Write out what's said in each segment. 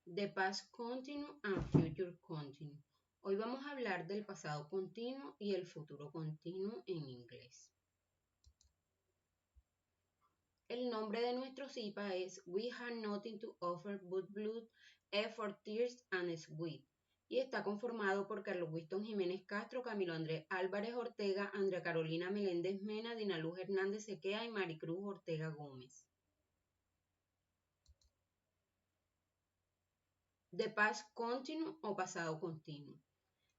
The past continuous and future continuous. Hoy vamos a hablar del pasado continuo y el futuro continuo en inglés. El nombre de nuestro SIPA es We Have Nothing to Offer But Blood, Effort, Tears and Sweat y está conformado por Carlos Winston Jiménez Castro, Camilo Andrés Álvarez Ortega, Andrea Carolina Meléndez Mena, Dinaluz Hernández Sequea y Maricruz Ortega Gómez. De past continuous o pasado continuo.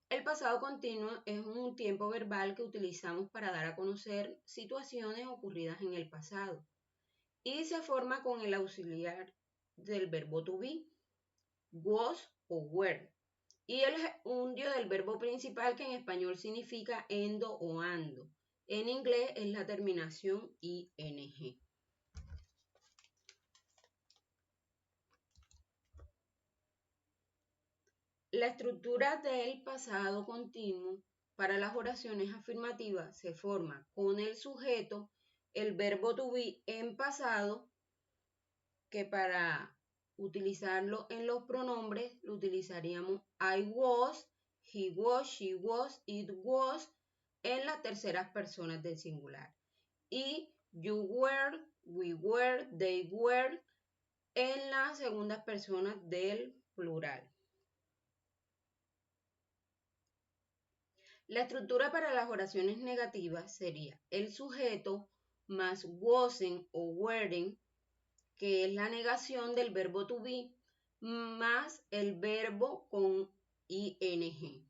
El pasado continuo es un tiempo verbal que utilizamos para dar a conocer situaciones ocurridas en el pasado y se forma con el auxiliar del verbo to be, was o were, y el gerundio del verbo principal que en español significa endo o ando. En inglés es la terminación ing. La estructura del pasado continuo para las oraciones afirmativas se forma con el sujeto, el verbo to be en pasado, que para utilizarlo en los pronombres lo utilizaríamos I was, he was, she was, it was en las terceras personas del singular. Y you were, we were, they were en las segundas personas del plural. La estructura para las oraciones negativas sería el sujeto más wasn't o weren't, que es la negación del verbo to be, más el verbo con ing.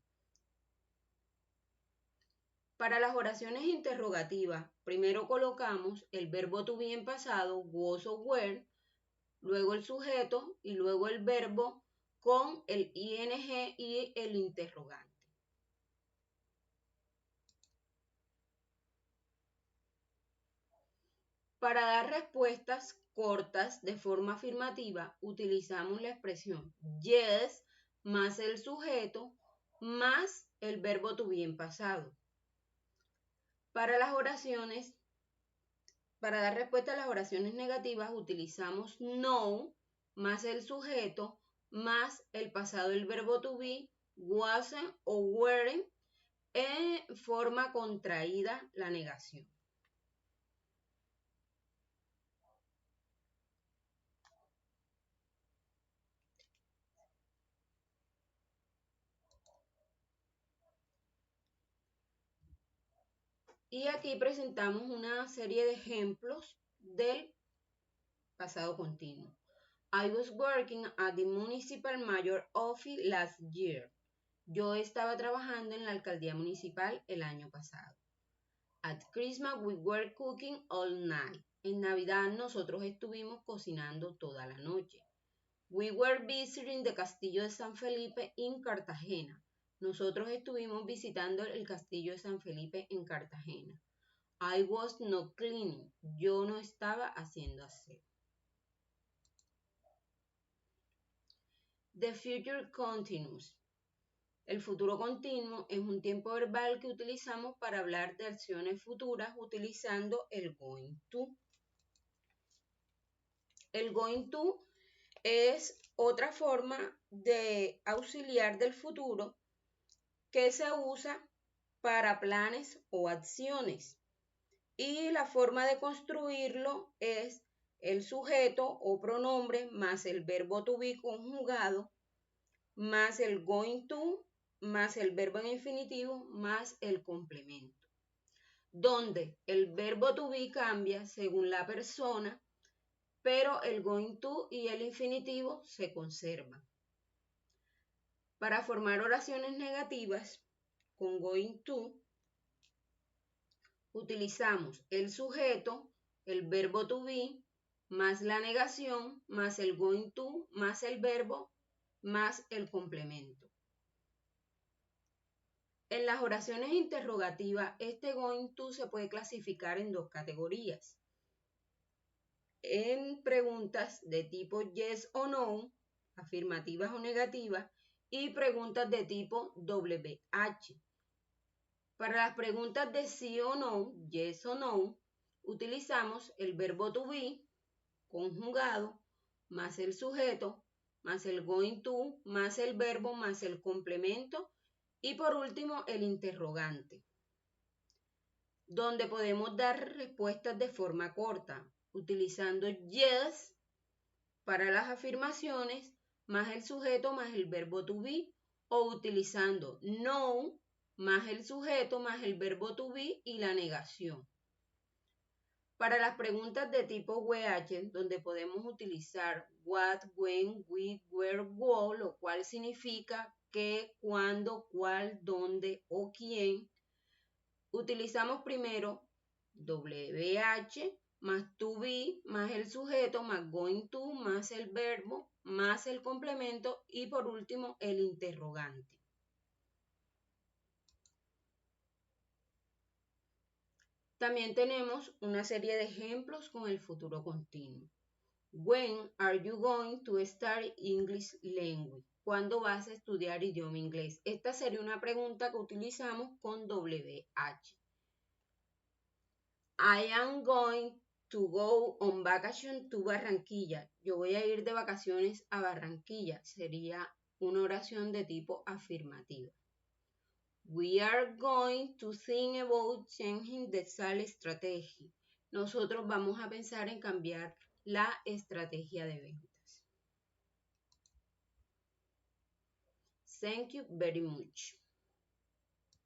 Para las oraciones interrogativas, primero colocamos el verbo to be en pasado, was o were, luego el sujeto y luego el verbo con el ing y el interrogante. Para dar respuestas cortas de forma afirmativa, utilizamos la expresión yes más el sujeto más el verbo to be en pasado. Para dar respuesta a las oraciones negativas, utilizamos no más el sujeto más el pasado del verbo to be, wasn't o weren't en forma contraída la negación. Y aquí presentamos una serie de ejemplos del pasado continuo. I was working at the municipal mayor office last year. Yo estaba trabajando en la alcaldía municipal el año pasado. At Christmas we were cooking all night. En Navidad nosotros estuvimos cocinando toda la noche. We were visiting the Castillo de San Felipe in Cartagena. Nosotros estuvimos visitando el Castillo de San Felipe en Cartagena. I was not cleaning. Yo no estaba haciendo aseo. The future continuous. El futuro continuo es un tiempo verbal que utilizamos para hablar de acciones futuras utilizando el going to. El going to es otra forma de auxiliar del futuro que se usa para planes o acciones. Y la forma de construirlo es el sujeto o pronombre más el verbo to be conjugado más el going to más el verbo en infinitivo más el complemento, donde el verbo to be cambia según la persona, pero el going to y el infinitivo se conservan. Para formar oraciones negativas con going to, utilizamos el sujeto, el verbo to be, más la negación, más el going to, más el verbo, más el complemento. En las oraciones interrogativas, este going to se puede clasificar en dos categorías. En preguntas de tipo yes o no, afirmativas o negativas, y preguntas de tipo WH. Para las preguntas de sí o no, yes o no, utilizamos el verbo to be conjugado más el sujeto más el going to, más el verbo, más el complemento y por último el interrogante, donde podemos dar respuestas de forma corta, utilizando yes para las afirmaciones, más el sujeto, más el verbo to be, o utilizando no, más el sujeto, más el verbo to be y la negación. Para las preguntas de tipo WH, donde podemos utilizar what, when, with, where, wo, lo cual significa qué, cuándo, cuál, dónde o quién, utilizamos primero WH más to be, más el sujeto, más going to, más el verbo, más el complemento y por último el interrogante. También tenemos una serie de ejemplos con el futuro continuo. When are you going to start English language? ¿Cuándo vas a estudiar idioma inglés? Esta sería una pregunta que utilizamos con WH. I am going to go on vacation to Barranquilla. Yo voy a ir de vacaciones a Barranquilla. Sería una oración de tipo afirmativa. We are going to think about changing the sales strategy. Nosotros vamos a pensar en cambiar la estrategia de ventas. Thank you very much.